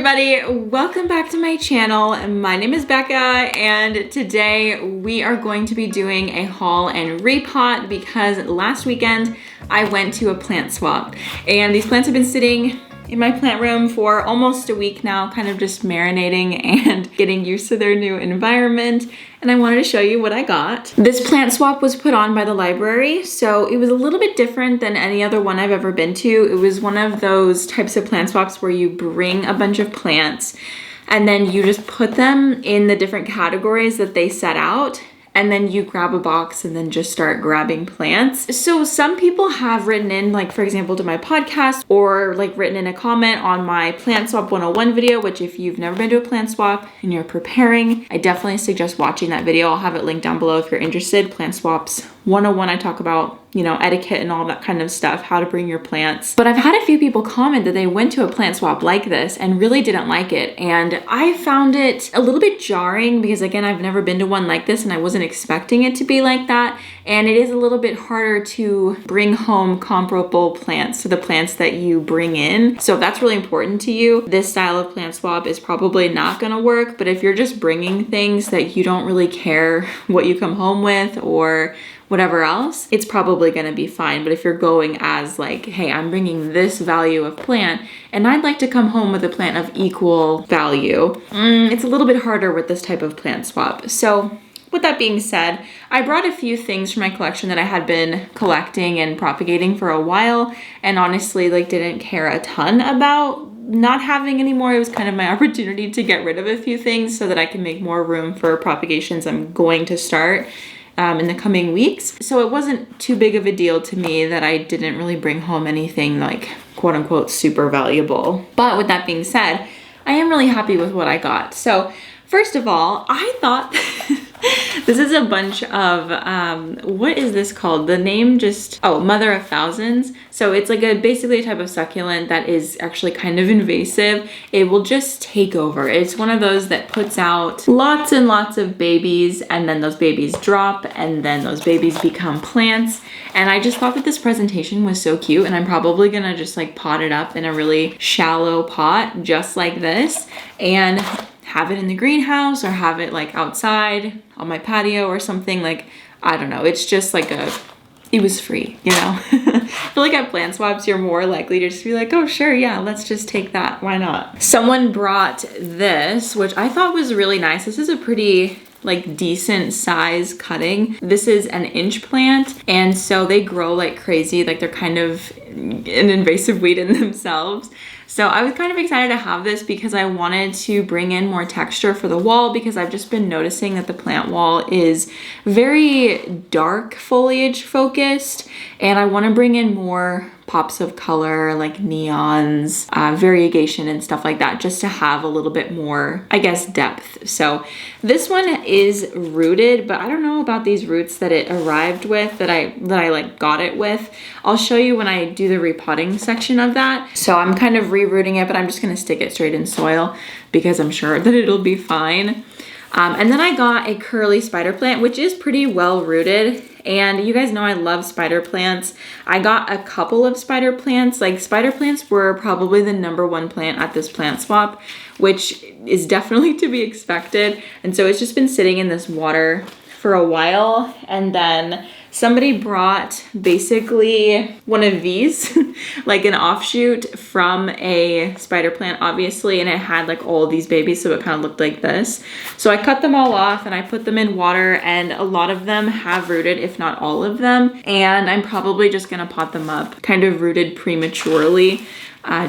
everybody, welcome back to my channel. My name is Becca and today we are going to be doing a haul and repot because last weekend I went to a plant swap and these plants have been sitting in my plant room for almost a week now, kind of just marinating and getting used to their new environment. And I wanted to show you what I got. This plant swap was put on by the library, so it was a little bit different than any other one I've ever been to. It was one of those types of plant swaps where you bring a bunch of plants and then you just put them in the different categories that they set out. And then you grab a box and then just start grabbing plants. So some people have written in, like for example, to my podcast or like written in a comment on my Plant Swap 101 video, which if you've never been to a plant swap and you're preparing, I definitely suggest watching that video. I'll have it linked down below if you're interested. Plant Swaps 101, I talk about, you know, etiquette and all that kind of stuff, how to bring your plants. But I've had a few people comment that they went to a plant swap like this and really didn't like it. And I found it a little bit jarring because again, I've never been to one like this and I wasn't expecting it to be like that. And it is a little bit harder to bring home comparable plants to the plants that you bring in. So if that's really important to you, this style of plant swap is probably not gonna work. But if you're just bringing things that you don't really care what you come home with or whatever else, it's probably gonna be fine. But if you're going as like, hey, I'm bringing this value of plant and I'd like to come home with a plant of equal value, it's a little bit harder with this type of plant swap. So with that being said, I brought a few things from my collection that I had been collecting and propagating for a while and honestly like didn't care a ton about not having anymore. It was kind of my opportunity to get rid of a few things so that I can make more room for propagations I'm going to start in the coming weeks. So it wasn't too big of a deal to me that I didn't really bring home anything like quote unquote super valuable. But with that being said, I am really happy with what I got. So first of all, I thought this is a bunch of, what is this called? The name just, oh, Mother of Thousands. So it's like basically a type of succulent that is actually kind of invasive. It will just take over. It's one of those that puts out lots and lots of babies and then those babies drop and then those babies become plants. And I just thought that this presentation was so cute and I'm probably gonna just like pot it up in a really shallow pot just like this and have it in the greenhouse or have it like outside on my patio or something. Like, I don't know. It's just like it was free, you know? I feel like at plant swaps, you're more likely to just be like, oh, sure, yeah, let's just take that. Why not? Someone brought this, which I thought was really nice. This is a pretty like decent size cutting. This is an inch plant and so they grow like crazy. Like they're kind of an invasive weed in themselves. So I was kind of excited to have this because I wanted to bring in more texture for the wall because I've just been noticing that the plant wall is very dark foliage focused and I want to bring in more pops of color like neons, variegation and stuff like that just to have a little bit more, I guess, depth. So this one is rooted, but I don't know about these roots that it arrived with, that I like got it with. I'll show you when I do the repotting section of that. So I'm kind of re-rooting it, but I'm just gonna stick it straight in soil because I'm sure that it'll be fine. And then I got a curly spider plant, which is pretty well rooted. And you guys know I love spider plants. I got a couple of spider plants. Like spider plants were probably the #1 plant at this plant swap, which is definitely to be expected. And so it's just been sitting in this water for a while. And then somebody brought basically one of these, like an offshoot from a spider plant, obviously, and it had like all these babies, so it kind of looked like this. So I cut them all off and I put them in water and a lot of them have rooted, if not all of them. And I'm probably just gonna pot them up, kind of rooted prematurely,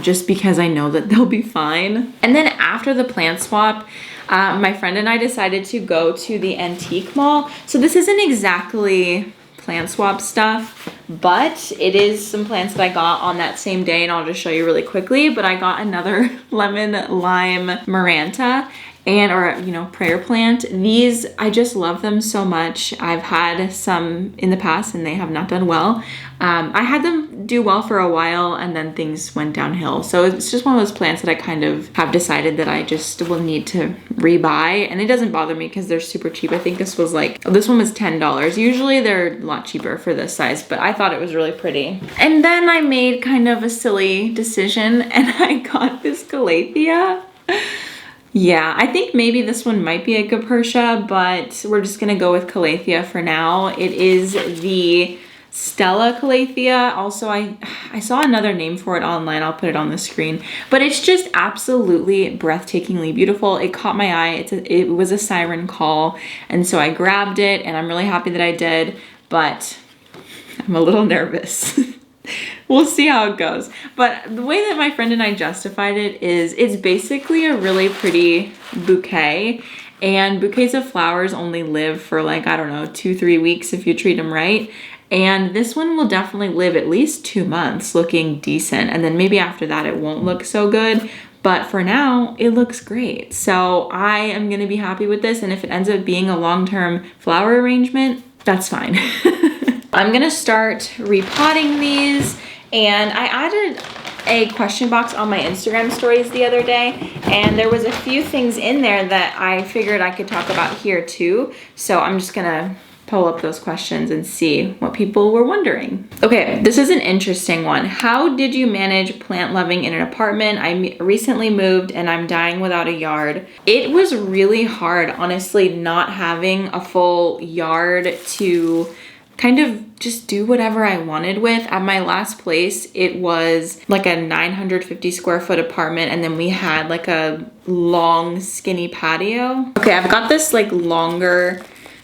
just because I know that they'll be fine. And then after the plant swap, my friend and I decided to go to the antique mall. So this isn't exactly plant swap stuff, but it is some plants that I got on that same day and I'll just show you really quickly. But I got another lemon lime maranta and, or, you know, prayer plant. These, I just love them so much. I've had some in the past and they have not done well. I had them do well for a while and then things went downhill. So it's just one of those plants that I kind of have decided that I just will need to rebuy, and it doesn't bother me because they're super cheap. I think this was like, this one was $10. Usually they're a lot cheaper for this size, but I thought it was really pretty. And then I made kind of a silly decision and I got this Calathea. Yeah, I think maybe this one might be a Capertia, but we're just gonna go with Calathea for now. It is the Stella Calathea. Also, I saw another name for it online. I'll put it on the screen. But it's just absolutely breathtakingly beautiful. It caught my eye. It was a siren call, and so I grabbed it, and I'm really happy that I did, but I'm a little nervous. We'll see how it goes. But the way that my friend and I justified it is it's basically a really pretty bouquet, and bouquets of flowers only live for like, I don't know, 2-3 weeks if you treat them right. And this one will definitely live at least 2 months looking decent. And then maybe after that it won't look so good. But for now, it looks great. So I am gonna be happy with this. And if it ends up being a long-term flower arrangement, that's fine. I'm gonna start repotting these. And I added a question box on my Instagram stories the other day, and there was a few things in there that I figured I could talk about here too. So I'm just gonna pull up those questions and see what people were wondering. Okay, this is an interesting one. How did you manage plant loving in an apartment? I recently moved and I'm dying without a yard. It was really hard, honestly, not having a full yard to kind of just do whatever I wanted with. At my last place, it was like a 950 square foot apartment, and then we had like a long skinny patio. Okay, I've got this like longer,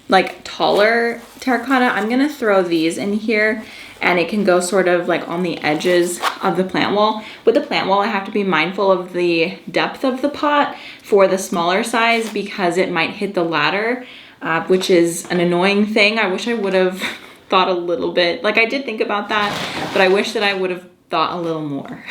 like taller terracotta. I'm gonna throw these in here, and it can go sort of like on the edges of the plant wall. With the plant wall, I have to be mindful of the depth of the pot for the smaller size because it might hit the ladder, which is an annoying thing. I wish I would have thought a little bit, like I did think about that, but I wish that I would have thought a little more.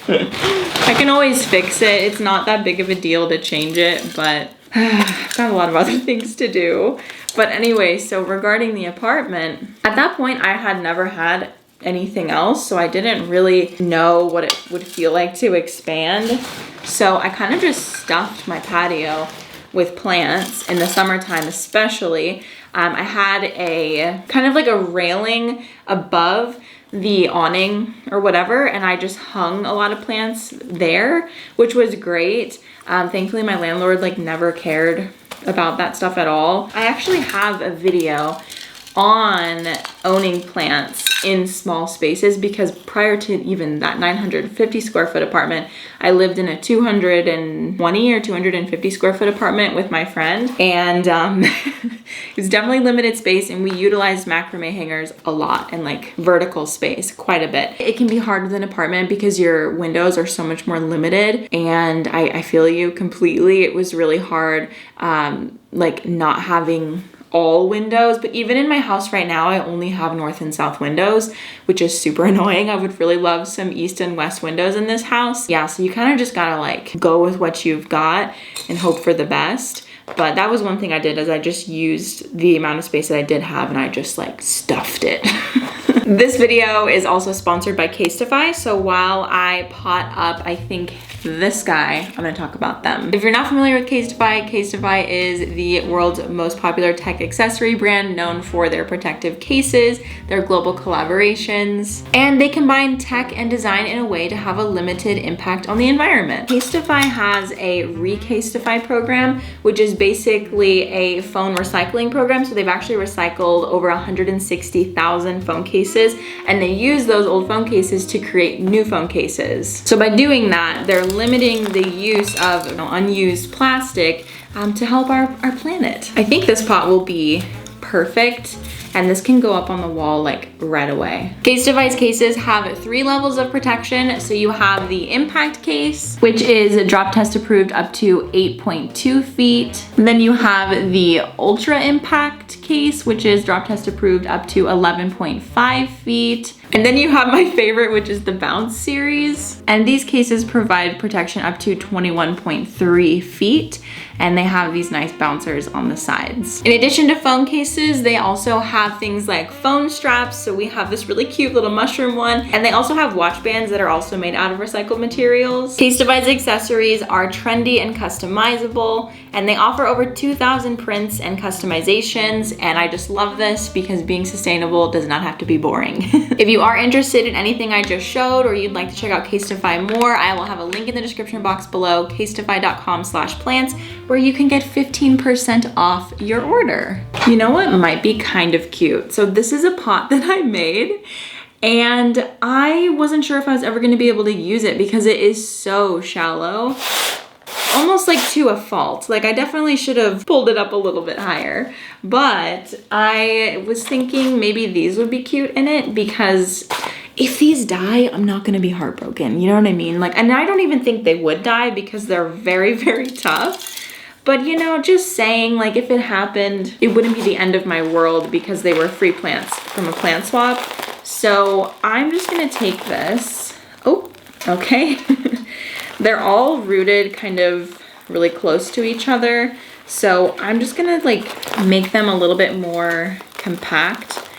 I can always fix it. It's not that big of a deal to change it, but I've got a lot of other things to do. But anyway, so regarding the apartment, at that point I had never had anything else, so I didn't really know what it would feel like to expand. So I kind of just stuffed my patio with plants in the summertime especially. I had a kind of like a railing above the awning or whatever, and I just hung a lot of plants there, which was great. Thankfully my landlord like never cared about that stuff at all. I actually have a video on owning plants in small spaces because prior to even that 950 square foot apartment, I lived in a 220 or 250 square foot apartment with my friend, and it was definitely limited space, and we utilized macrame hangers a lot and like vertical space quite a bit. It can be hard with an apartment because your windows are so much more limited, and I feel you completely. It was really hard like not having all windows, but even in my house right now, I only have north and south windows, which is super annoying. I would really love some east and west windows in this house. Yeah, so you kind of just gotta like go with what you've got and hope for the best. But that was one thing I did, is I just used the amount of space that I did have and I just like stuffed it. This video is also sponsored by Pastify. So while I pot up, I think this guy, I'm gonna talk about them. If you're not familiar with Pastify, Pastify is the world's most popular tech accessory brand, known for their protective cases, their global collaborations, and they combine tech and design in a way to have a limited impact on the environment. Pastify has a Recastify program, which is basically a phone recycling program. So they've actually recycled over 160,000 phone cases, and they use those old phone cases to create new phone cases. So by doing that, they're limiting the use of unused plastic to help our planet. I think this pot will be perfect, and this can go up on the wall like right away. Pastify's cases have 3 levels of protection. So you have the impact case, which is drop test approved up to 8.2 feet. And then you have the ultra impact case, which is drop test approved up to 11.5 feet. And then you have my favorite, which is the Bounce series. And these cases provide protection up to 21.3 feet. And they have these nice bouncers on the sides. In addition to phone cases, they also have have things like phone straps. So we have this really cute little mushroom one. And they also have watch bands that are also made out of recycled materials. Pastify's accessories are trendy and customizable, and they offer over 2,000 prints and customizations. And I just love this because being sustainable does not have to be boring. If you are interested in anything I just showed, or you'd like to check out Pastify more, I will have a link in the description box below, pastify.com/plants, where you can get 15% off your order. You know what might be kind of cute? So this is a pot that I made, and I wasn't sure if I was ever gonna be able to use it because it is so shallow. Almost like to a fault. Like I definitely should have pulled it up a little bit higher, but I was thinking maybe these would be cute in it, because if these die, I'm not gonna be heartbroken. You know what I mean? Like, and I don't even think they would die because they're very, very tough. But you know, just saying, like if it happened, it wouldn't be the end of my world because they were free plants from a plant swap. So I'm just gonna take this. Oh, okay. They're all rooted kind of really close to each other. So I'm just gonna like make them a little bit more compact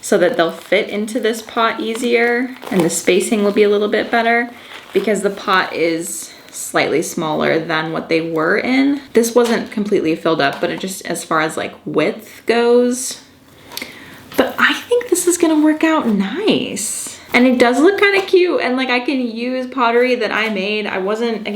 so that they'll fit into this pot easier, and the spacing will be a little bit better because the pot is slightly smaller than what they were in. This wasn't completely filled up, but it just, as far as like width goes. But I think this is gonna work out nice. And it does look kind of cute, and like I can use pottery that I made. I wasn't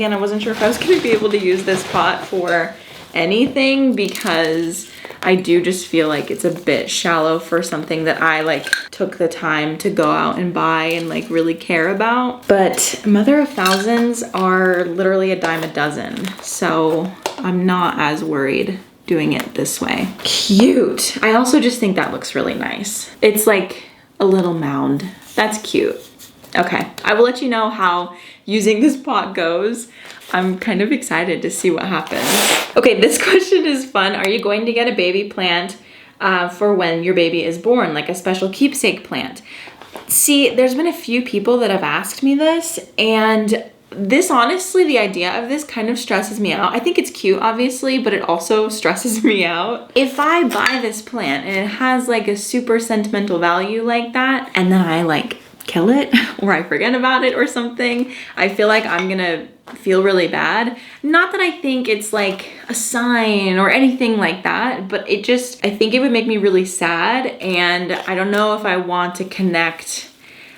sure if I was gonna be able to use this pot for anything because I do just feel like it's a bit shallow for something that I like took the time to go out and buy and like really care about. But Mother of Thousands are literally a dime a dozen, so I'm not as worried doing it this way. Cute. I also just think that looks really nice. It's like a little mound. That's cute. Okay, I will let you know how using this pot goes. I'm kind of excited to see what happens. Okay, this question is fun. Are you going to get a baby plant for when your baby is born, like a special keepsake plant? See, there's been a few people that have asked me this, and this, honestly, the idea of this kind of stresses me out. I think it's cute, obviously, but it also stresses me out. If I buy this plant and it has like a super sentimental value like that, and then I like kill it or I forget about it or something, I feel like I'm gonna feel really bad. Not that I think it's like a sign or anything like that, but it just, I think it would make me really sad, and I don't know if I want to connect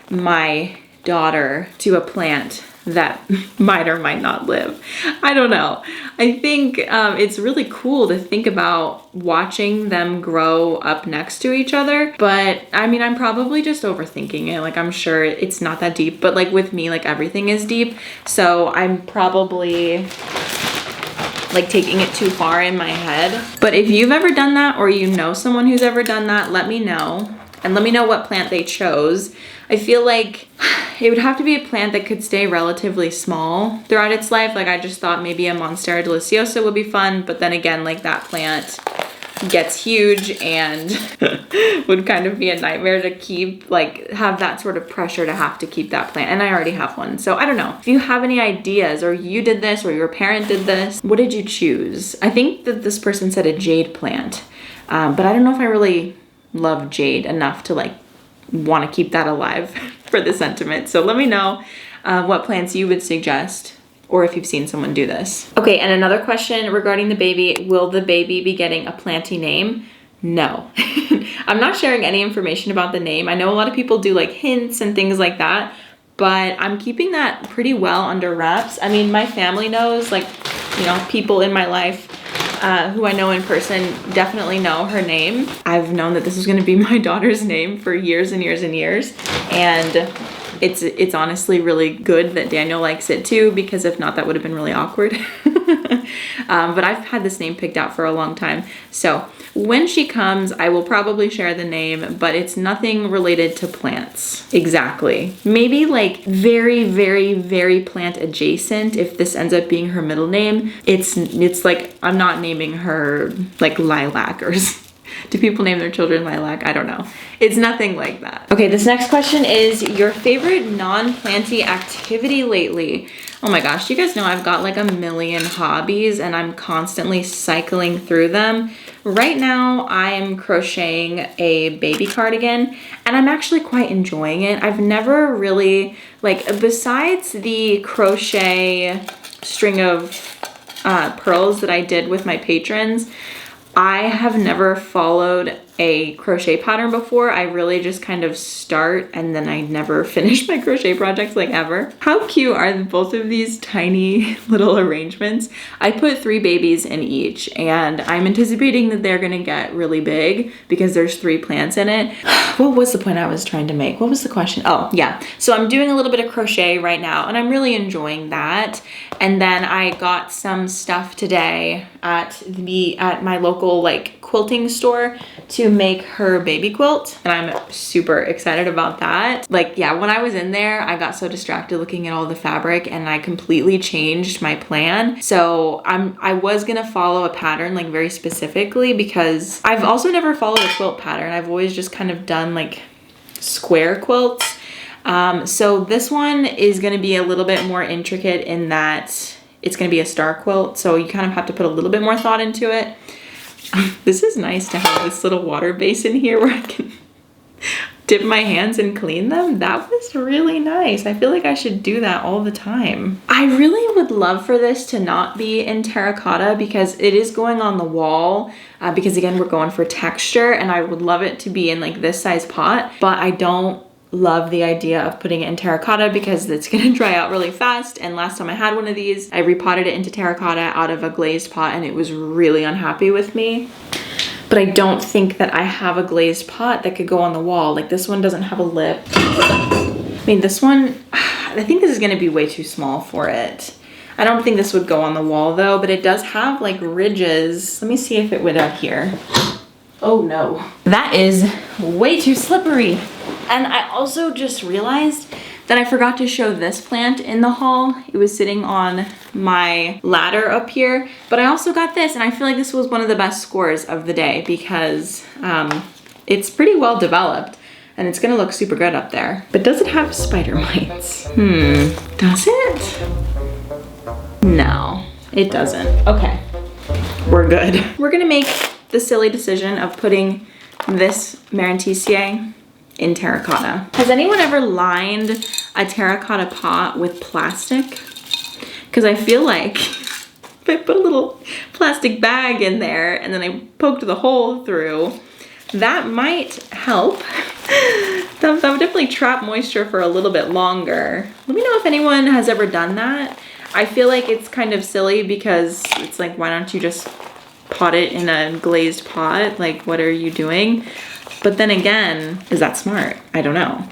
my daughter to a plant that might or might not live. I don't know. I think it's really cool to think about watching them grow up next to each other. But I mean, I'm probably just overthinking it. Like, I'm sure it's not that deep, but like with me, like everything is deep. So I'm probably like taking it too far in my head. But if you've ever done that, or you know someone who's ever done that, let me know. And let me know what plant they chose. I feel like it would have to be a plant that could stay relatively small throughout its life. Like, I just thought maybe a Monstera deliciosa would be fun, but then again, like that plant gets huge and would kind of be a nightmare to keep, like have that sort of pressure to have to keep that plant. And I already have one. So I don't know. If you have any ideas, or you did this, or your parent did this, what did you choose? I think that this person said a jade plant, but I don't know if I really love jade enough to like want to keep that alive for the sentiment. So let me know what plants you would suggest, or if you've seen someone do this. Okay, and another question regarding the baby: will the baby be getting a planty name? No. I'm not sharing any information about the name. I know a lot of people do like hints and things like that, but I'm keeping that pretty well under wraps. I mean, my family knows, like, you know, people in my life who I know in person definitely know her name. I've known that this is gonna be my daughter's name for years and years and years. And it's honestly really good that Daniel likes it too, because if not, that would have been really awkward. But I've had this name picked out for a long time. So when she comes, I will probably share the name, but it's nothing related to plants. Exactly. Maybe like very, very, very plant adjacent if this ends up being her middle name. It's like, I'm not naming her like Lilac or do people name their children Lilac? I don't know. It's nothing like that. Okay, this next question is your favorite non-planty activity lately. Oh my gosh, you guys know I've got like a million hobbies and I'm constantly cycling through them. right now I'm crocheting a baby cardigan and I'm actually quite enjoying it. I've never really, like, besides the crochet string of pearls that I did with my patrons, I have never followed a crochet pattern before. I really just kind of start and then I never finish my crochet projects, like, ever. How cute are both of these tiny little arrangements? I put 3 babies in each and I'm anticipating that they're gonna get really big because there's 3 plants in it. What was the point I was trying to make? What was the question? Oh yeah, so I'm doing a little bit of crochet right now and I'm really enjoying that. And then I got some stuff today at my local, like, quilting store to make her baby quilt, and I'm super excited about that. Like, yeah, when I was in there, I got so distracted looking at all the fabric and I completely changed my plan. So I was gonna follow a pattern, like, very specifically, because I've also never followed a quilt pattern. I've always just kind of done, like, square quilts. So this one is gonna be a little bit more intricate in that it's gonna be a star quilt, so you kind of have to put a little bit more thought into it. This is nice to have this little water basin here where I can dip my hands and clean them. That was really nice. I feel like I should do that all the time. I really would love for this to not be in terracotta because it is going on the wall, because again, we're going for texture, and I would love it to be in, like, this size pot, but I don't love the idea of putting it in terracotta because it's gonna dry out really fast. And last time I had one of these, I repotted it into terracotta out of a glazed pot and it was really unhappy with me. But I don't think that I have a glazed pot that could go on the wall. Like, this one doesn't have a lip. I mean, this one, I think this is gonna be way too small for it. I don't think this would go on the wall though, but it does have, like, ridges. Let me see if it would adhere. Oh no, that is way too slippery. And I also just realized that I forgot to show this plant in the haul. It was sitting on my ladder up here, but I also got this, and I feel like this was one of the best scores of the day because it's pretty well developed and it's gonna look super good up there. But does it have spider mites? Does it? No, it doesn't. Okay, we're good. We're gonna make the silly decision of putting this Marantisier in terracotta. Has anyone ever lined a terracotta pot with plastic? Because I feel like if I put a little plastic bag in there and then I poked the hole through, that might help. That would definitely trap moisture for a little bit longer. Let me know if anyone has ever done that. I feel like it's kind of silly because it's like, why don't you just pot it in a glazed pot? Like, what are you doing? But then again, is that smart? I don't know.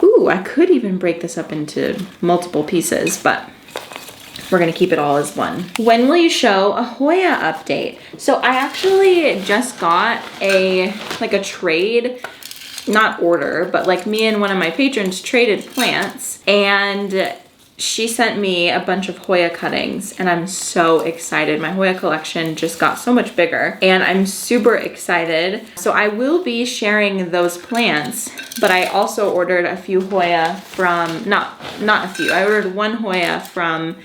Ooh, I could even break this up into multiple pieces, but we're gonna keep it all as one. When will you show a Hoya update? So I actually just got a trade, not order, but like me and one of my patrons traded plants, and she sent me a bunch of Hoya cuttings and I'm so excited. My Hoya collection just got so much bigger and I'm super excited. So I will be sharing those plants, but I also ordered a few Hoya from, not a few, I ordered one Hoya from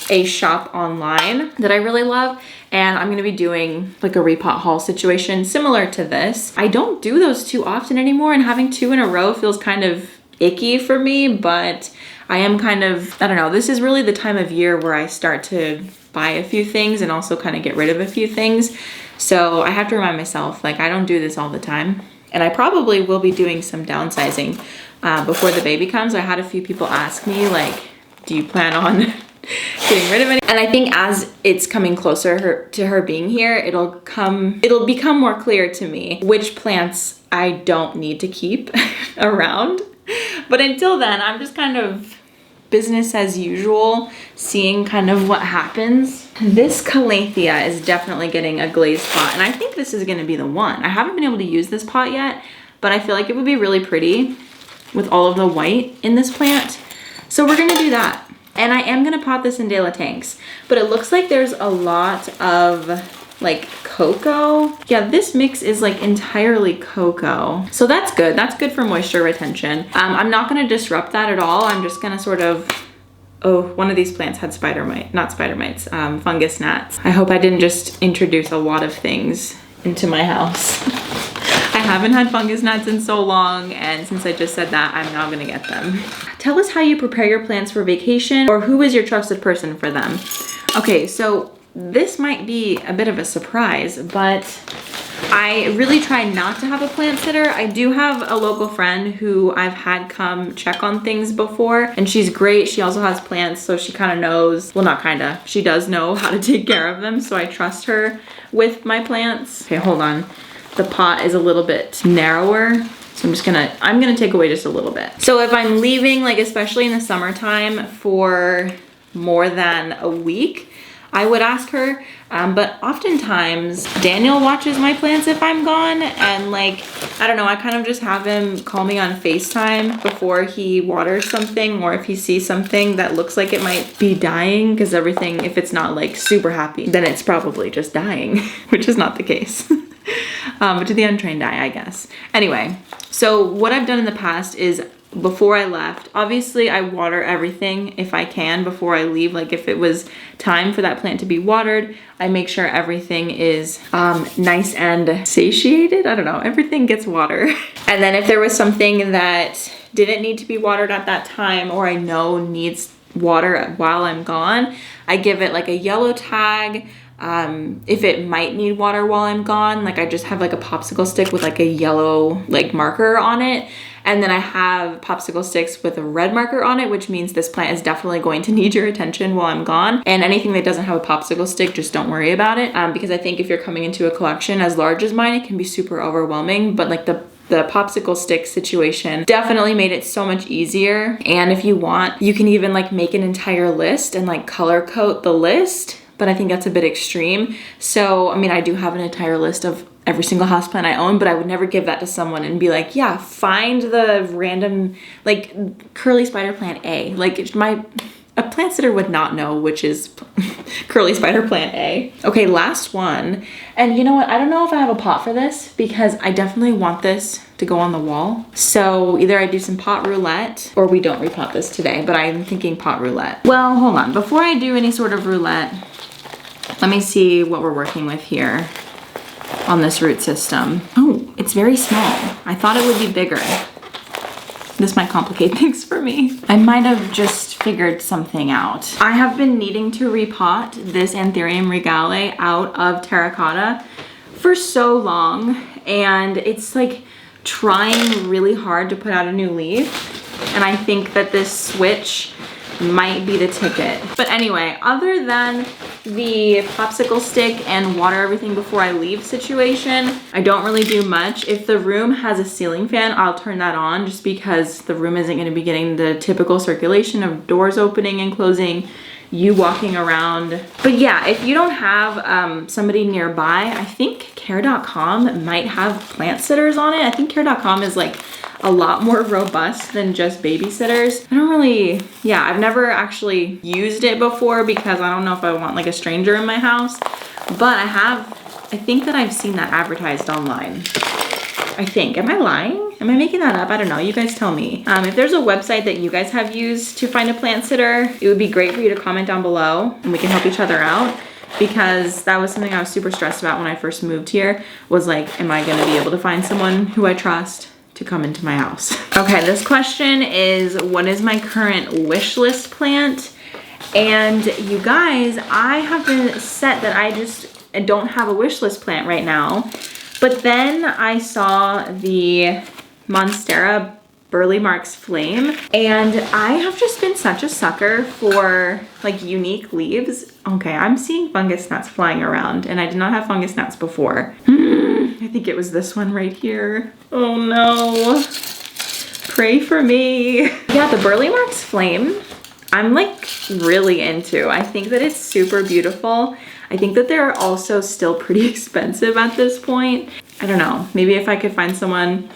a shop online that I really love, and I'm gonna be doing like a repot haul situation similar to this. I don't do those too often anymore, and having 2 in a row feels kind of icky for me, but I am kind of, I don't know, this is really the time of year where I start to buy a few things and also kind of get rid of a few things. So I have to remind myself, like, I don't do this all the time. And I probably will be doing some downsizing before the baby comes. I had a few people ask me, like, do you plan on getting rid of any? And I think as it's coming closer to her being here, it'll become more clear to me which plants I don't need to keep around. But until then, I'm just kind of business as usual, seeing kind of what happens. This Calathea is definitely getting a glazed pot, and I think this is gonna be the one. I haven't been able to use this pot yet, but I feel like it would be really pretty with all of the white in this plant. So we're gonna do that. And I am gonna pot this in De La Tanks, but it looks like there's a lot of like cocoa. Yeah, this mix is like entirely cocoa. So that's good. That's good for moisture retention. I'm not gonna disrupt that at all. I'm just gonna sort of, oh, one of these plants had fungus gnats. I hope I didn't just introduce a lot of things into my house. I haven't had fungus gnats in so long, and since I just said that, I'm now gonna get them. Tell us how you prepare your plants for vacation, or who is your trusted person for them. Okay, so this might be a bit of a surprise, but I really try not to have a plant sitter. I do have a local friend who I've had come check on things before, and she's great. She also has plants, so she kind of knows, well, not kind of, she does know how to take care of them, so I trust her with my plants. Okay, hold on. The pot is a little bit narrower, so I'm gonna take away just a little bit. So if I'm leaving, like especially in the summertime, for more than a week, I would ask her, but oftentimes Daniel watches my plants if I'm gone, and like, I don't know, I kind of just have him call me on FaceTime before he waters something, or if he sees something that looks like it might be dying, because everything, if it's not like super happy, then it's probably just dying, which is not the case. But to the untrained eye, I guess. Anyway, so what I've done in the past is, before I left, obviously I water everything if I can before I leave. Like if it was time for that plant to be watered, I make sure everything is nice and satiated. I don't know, everything gets water. And then if there was something that didn't need to be watered at that time, or I know needs water while I'm gone, I give it like a yellow tag. If it might need water while I'm gone, like I just have like a popsicle stick with like a yellow like marker on it. And then I have popsicle sticks with a red marker on it, which means this plant is definitely going to need your attention while I'm gone. And anything that doesn't have a popsicle stick, just don't worry about it. Because I think if you're coming into a collection as large as mine, it can be super overwhelming. But like the popsicle stick situation definitely made it so much easier. And if you want, you can even like make an entire list and like color code the list. But I think that's a bit extreme. So, I mean, I do have an entire list of every single houseplant I own, but I would never give that to someone and be like, yeah, find the random, like curly spider plant A. Like a plant sitter would not know which is curly spider plant A. Okay, last one. And you know what? I don't know if I have a pot for this, because I definitely want this to go on the wall. So either I do some pot roulette, or we don't repot this today, but I'm thinking pot roulette. Well, hold on. Before I do any sort of roulette, let me see what we're working with here on this root system. Oh, it's very small. I thought it would be bigger. This might complicate things for me. I might have just figured something out. I have been needing to repot this Anthurium regale out of terracotta for so long, and it's like trying really hard to put out a new leaf. And I think that this switch might be the ticket. But anyway, other than the popsicle stick and water everything before I leave situation, I don't really do much. If the room has a ceiling fan, I'll turn that on, just because the room isn't going to be getting the typical circulation of doors opening and closing, you walking around. But yeah, if you don't have somebody nearby, I think care.com might have plant sitters on it. I think care.com is like a lot more robust than just babysitters. I don't really, yeah, I've never actually used it before, because I don't know if I want like a stranger in my house, but I think that I've seen that advertised online. I think, am I lying? Am I making that up? I don't know, you guys tell me. If there's a website that you guys have used to find a plant sitter, it would be great for you to comment down below, and we can help each other out, because that was something I was super stressed about when I first moved here, was like, am I gonna be able to find someone who I trust to come into my house? Okay, this question is, what is my current wish list plant? And you guys, I have been set that I just don't have a wish list plant right now. But then I saw the Monstera Burley Marks Flame, and I have just been such a sucker for like unique leaves. Okay, I'm seeing fungus gnats flying around, and I did not have fungus gnats before. I think it was this one right here. Oh no. Pray for me. Yeah, the Burley Marks Flame, I'm like really into. I think that it's super beautiful. I think that they're also still pretty expensive at this point. I don't know, maybe if I could find someone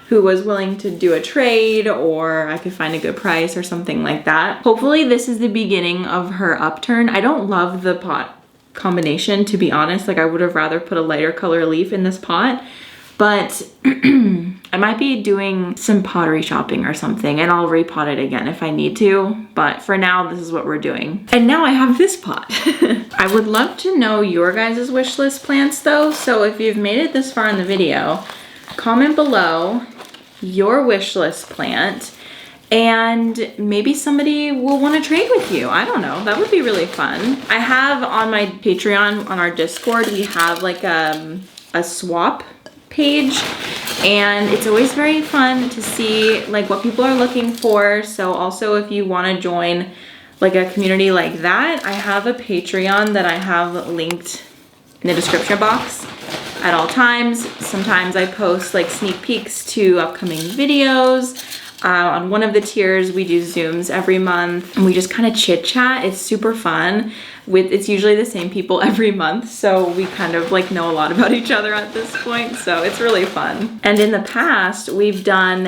who was willing to do a trade, or I could find a good price or something like that. Hopefully this is the beginning of her upturn. I don't love the pot combination, to be honest. Like I would have rather put a lighter color leaf in this pot, but I might be doing some pottery shopping or something, and I'll repot it again if I need to. But for now, this is what we're doing. And now I have this pot. I would love to know your guys' wish list plants though. So if you've made it this far in the video, comment below your wish list plant and maybe somebody will want to trade with you. I don't know, that would be really fun. I have on my Patreon, on our Discord, we have like a swap page, and it's always very fun to see like what people are looking for. So also if you want to join like a community like that, I have a Patreon that I have linked in the description box at all times. Sometimes I post like sneak peeks to upcoming videos. On one of the tiers, we do Zooms every month and we just kind of chit chat. It's super fun. It's usually the same people every month, so we kind of like know a lot about each other at this point, so it's really fun. And in the past, we've done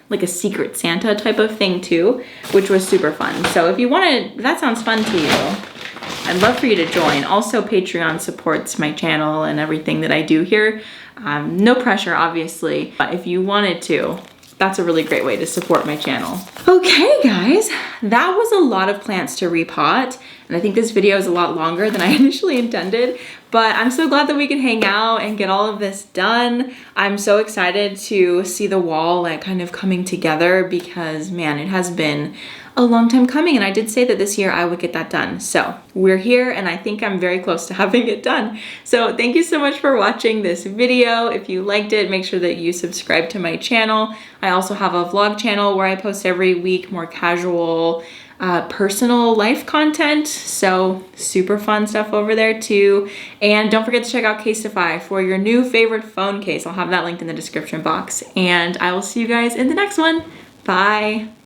like a Secret Santa type of thing too, which was super fun. So if you wanted, if that sounds fun to you, I'd love for you to join. Also, Patreon supports my channel and everything that I do here. No pressure, obviously, but if you wanted to, that's a really great way to support my channel. Okay guys, that was a lot of plants to repot, and I think this video is a lot longer than I initially intended, but I'm so glad that we can hang out and get all of this done. I'm so excited to see the wall like kind of coming together because man, it has been a long time coming, and I did say that this year I would get that done. So we're here and I think I'm very close to having it done. So thank you so much for watching this video. If you liked it, make sure that you subscribe to my channel. I also have a vlog channel where I post every week more casual, personal life content. So super fun stuff over there too. And don't forget to check out Pastify for your new favorite phone case. I'll have that linked in the description box. And I will see you guys in the next one. Bye.